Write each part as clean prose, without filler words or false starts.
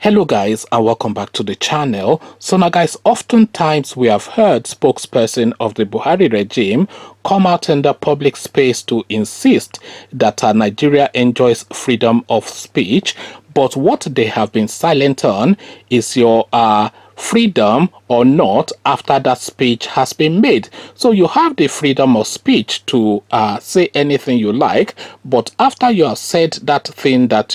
Hello guys and welcome back to the channel. So now guys, oftentimes we have heard spokesperson of the Buhari regime come out in the public space to insist that Nigeria enjoys freedom of speech, but what they have been silent on is your freedom or not after that speech has been made. So you have the freedom of speech to say anything you like, but after you have said that thing that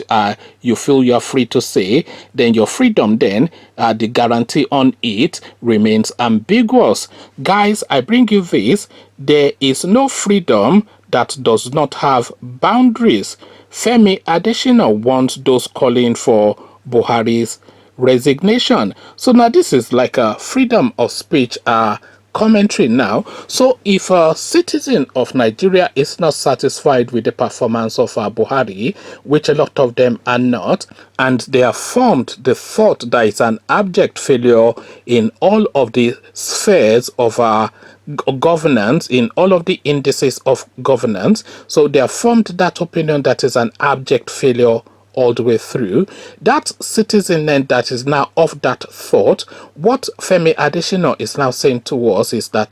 you feel you are free to say, then your freedom then, the guarantee on it remains ambiguous. Guys, I bring you this. There is no freedom that does not have boundaries. Femi Adesina wants those calling for Buhari's resignation. So now this is like a freedom of speech commentary now. So if a citizen of Nigeria is not satisfied with the performance of Buhari, which a lot of them are not, and they have formed the thought that it's an abject failure in all of the spheres of governance, in all of the indices of governance, so they have formed that opinion that is an abject failure all the way through. That citizen then that is now of that thought, what Femi Adesina is now saying to us is that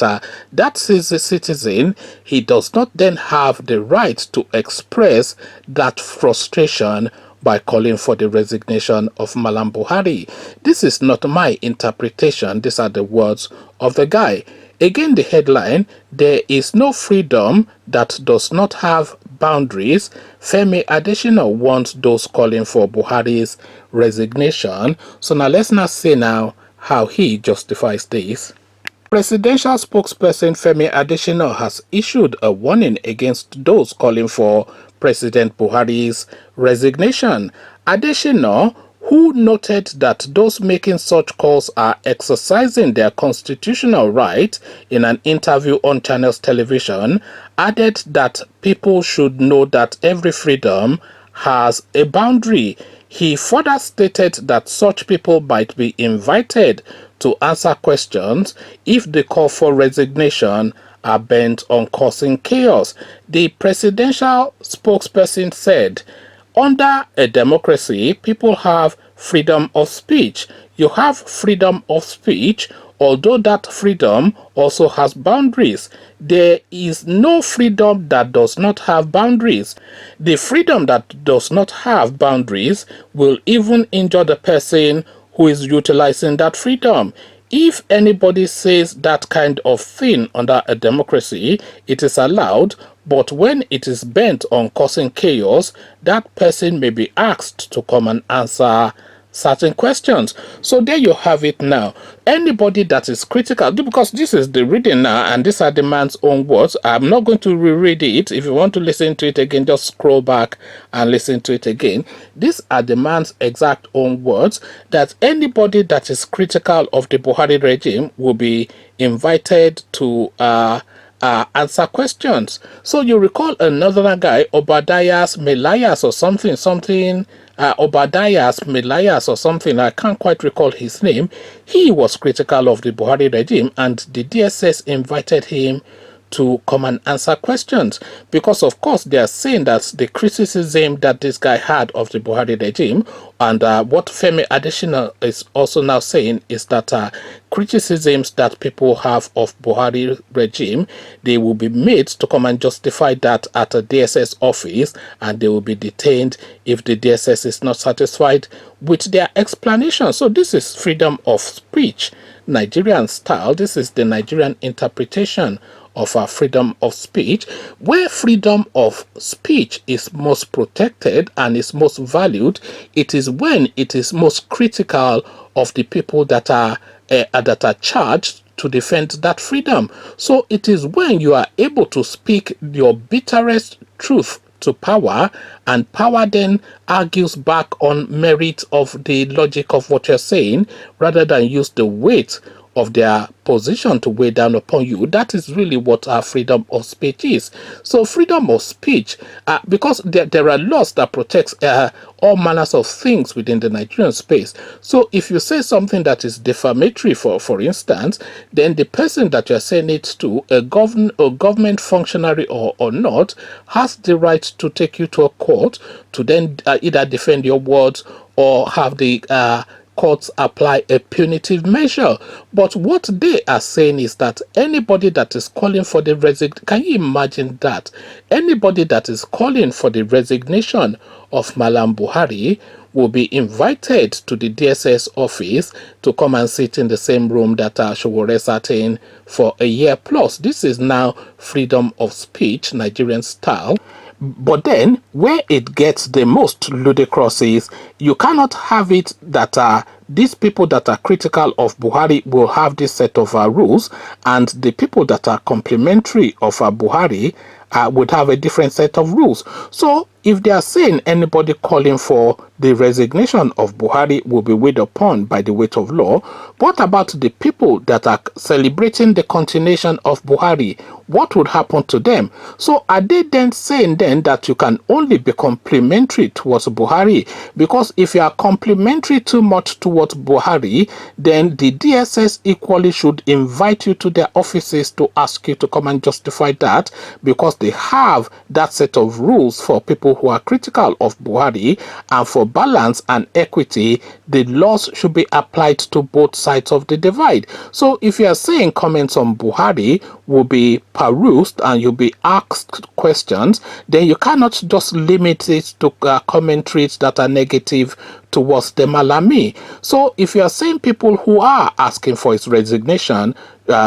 that is a citizen, he does not then have the right to express that frustration by calling for the resignation of Malam Buhari. This is not my interpretation. These are the words of the guy. Again, the headline, there is no freedom that does not have boundaries. Femi Adesina wants those calling for Buhari's resignation. So now let's not say now how he justifies this. Presidential spokesperson Femi Adesina has issued a warning against those calling for President Buhari's resignation. Adesina, who noted that those making such calls are exercising their constitutional right in an interview on Channels Television, added that people should know that every freedom has a boundary. He further stated that such people might be invited to answer questions if the call for resignation are bent on causing chaos. The presidential spokesperson said, under a democracy, people have freedom of speech. You have freedom of speech, although that freedom also has boundaries. There is no freedom that does not have boundaries. The freedom that does not have boundaries will even injure the person who is utilizing that freedom. If anybody says that kind of thing under a democracy, it is allowed, but when it is bent on causing chaos, that person may be asked to come and answer certain questions. So there you have it now. Anybody that is critical, because this is the reading now and these are the man's own words, I'm not going to reread it. If you want to listen to it again, just scroll back and listen to it again. These are the man's exact own words, that anybody that is critical of the Buhari regime will be invited to answer questions. So you recall another guy, Obadiah's Melias or something, Obadiah's Melias or something, I can't quite recall his name. He was critical of the Buhari regime and the DSS invited him to come and answer questions, because of course they are saying that the criticism that this guy had of the Buhari regime, and what Femi Adesina is also now saying is that criticisms that people have of Buhari regime, they will be made to come and justify that at a DSS office, and they will be detained if the DSS is not satisfied with their explanation. So this is freedom of speech, Nigerian style. This is the Nigerian interpretation of our freedom of speech. Where freedom of speech is most protected and is most valued, it is when it is most critical of the people that are charged to defend that freedom. So it is when you are able to speak your bitterest truth to power, and power then argues back on merit of the logic of what you're saying, rather than use the weight of their position to weigh down upon you. That is really what our freedom of speech is. So freedom of speech, because there are laws that protect all manners of things within the Nigerian space. So if you say something that is defamatory, for instance, then the person that you're saying it to, a government functionary or not, has the right to take you to a court to then either defend your words or have the courts apply a punitive measure. But what they are saying is that anybody that is calling for the can you imagine that? Anybody that is calling for the resignation of Malam Buhari will be invited to the DSS office to come and sit in the same room that Showore sat in for a year plus. This is now freedom of speech, Nigerian style. But then, where it gets the most ludicrous is you cannot have it that these people that are critical of Buhari will have this set of rules, and the people that are complimentary of Buhari would have a different set of rules. So, if they are saying anybody calling for the resignation of Buhari will be weighed upon by the weight of law, what about the people that are celebrating the continuation of Buhari? What would happen to them? So are they then saying then that you can only be complimentary towards Buhari? Because if you are complimentary too much towards Buhari, then the DSS equally should invite you to their offices to ask you to come and justify that, because they have that set of rules for people who are critical of Buhari, and for balance and equity, the laws should be applied to both sides of the divide. So if you are saying comments on Buhari will be perused and you'll be asked questions, then you cannot just limit it to commentaries that are negative towards the Malami. So if you are saying people who are asking for his resignation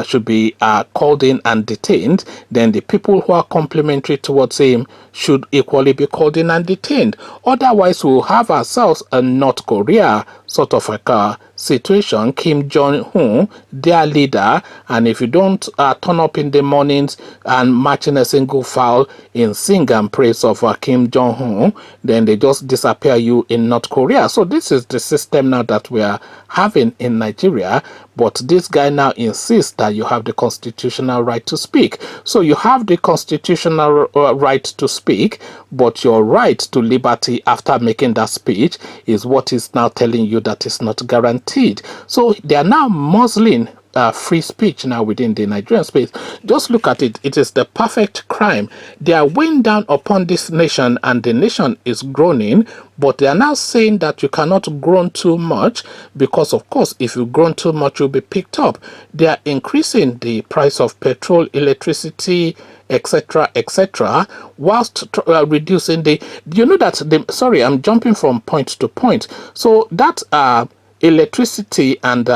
should be called in and detained, then the people who are complimentary towards him should equally be called in and detained. Otherwise, we'll have ourselves a North Korea sort of like a situation. Kim Jong-un, their leader, and if you don't turn up in the mornings and march in a single file in sing and praise of Kim Jong-un, then they just disappear you in North Korea. So this is the system now that we are having in Nigeria. But this guy now insists that you have the constitutional right to speak. So you have the constitutional right to speak, but your right to liberty after making that speech is what is now telling you that is not guaranteed. So they are now muzzling free speech now within the Nigerian space. Just look at it. It is the perfect crime. They are weighing down upon this nation, and the nation is groaning, but they are now saying that you cannot groan too much, because of course if you groan too much you'll be picked up. They are increasing the price of petrol, electricity, etc., whilst reducing the, you know that the, sorry, I'm jumping from point to point. So that electricity and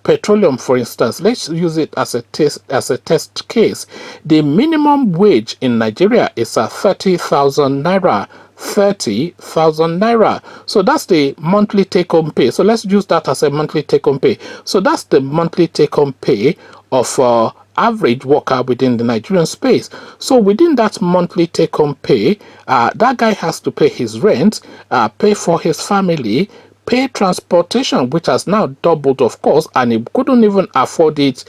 petroleum, for instance, let's use it as a test case. The minimum wage in Nigeria is 30,000 naira. 30,000 naira. So that's the monthly take-home pay. So let's use that as a monthly take-home pay. So that's the monthly take-home pay of average worker within the Nigerian space. So within that monthly take-home pay, that guy has to pay his rent, pay for his family, pay transportation, which has now doubled, of course, and he couldn't even afford it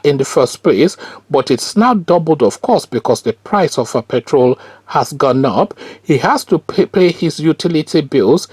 in the first place, but it's now doubled, of course, because the price of petrol has gone up. He has to pay his utility bills,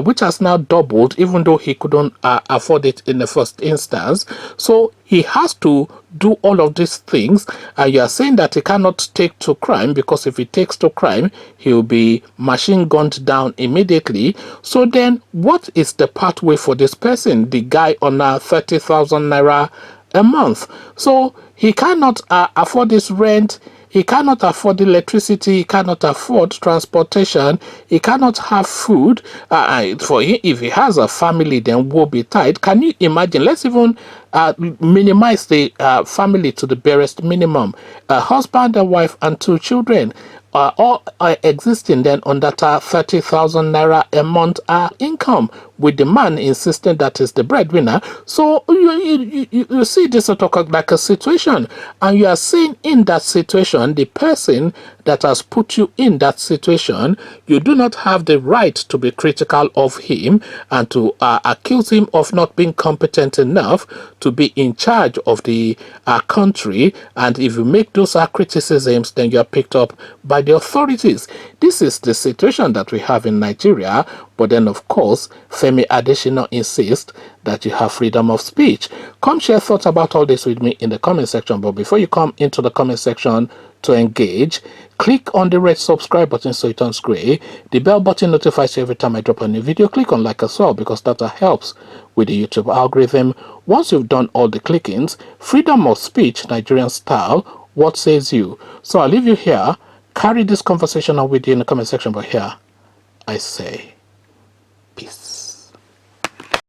which has now doubled, even though he couldn't afford it in the first instance. So he has to do all of these things. You are saying that he cannot take to crime, because if he takes to crime, he'll be machine gunned down immediately. So then what is the pathway for this person, the guy on 30,000 naira a month? So he cannot afford his rent, he cannot afford electricity, he cannot afford transportation, he cannot have food. For him, if he has a family, then woe betide. Can you imagine? Let's even minimize the family to the barest minimum. A husband, a wife, and 2 children. All existing then on that 30,000 naira a month income. with the man insisting that is the breadwinner. So you see this sort of like a situation, and you are seeing in that situation the person that has put you in that situation. You do not have the right to be critical of him and to accuse him of not being competent enough to be in charge of the country. And if you make those criticisms, then you are picked up by the authorities. This is the situation that we have in Nigeria. But then, of course, Femi Adesina insists that you have freedom of speech. Come share thoughts about all this with me in the comment section. But before you come into the comment section to engage, click on the red subscribe button so it turns gray. The bell button notifies you every time I drop a new video. Click on like as well, because that helps with the YouTube algorithm. Once you've done all the clickings, freedom of speech, Nigerian style, what says you? So I'll leave you here. Carry this conversation on with you in the comment section, but here I say peace.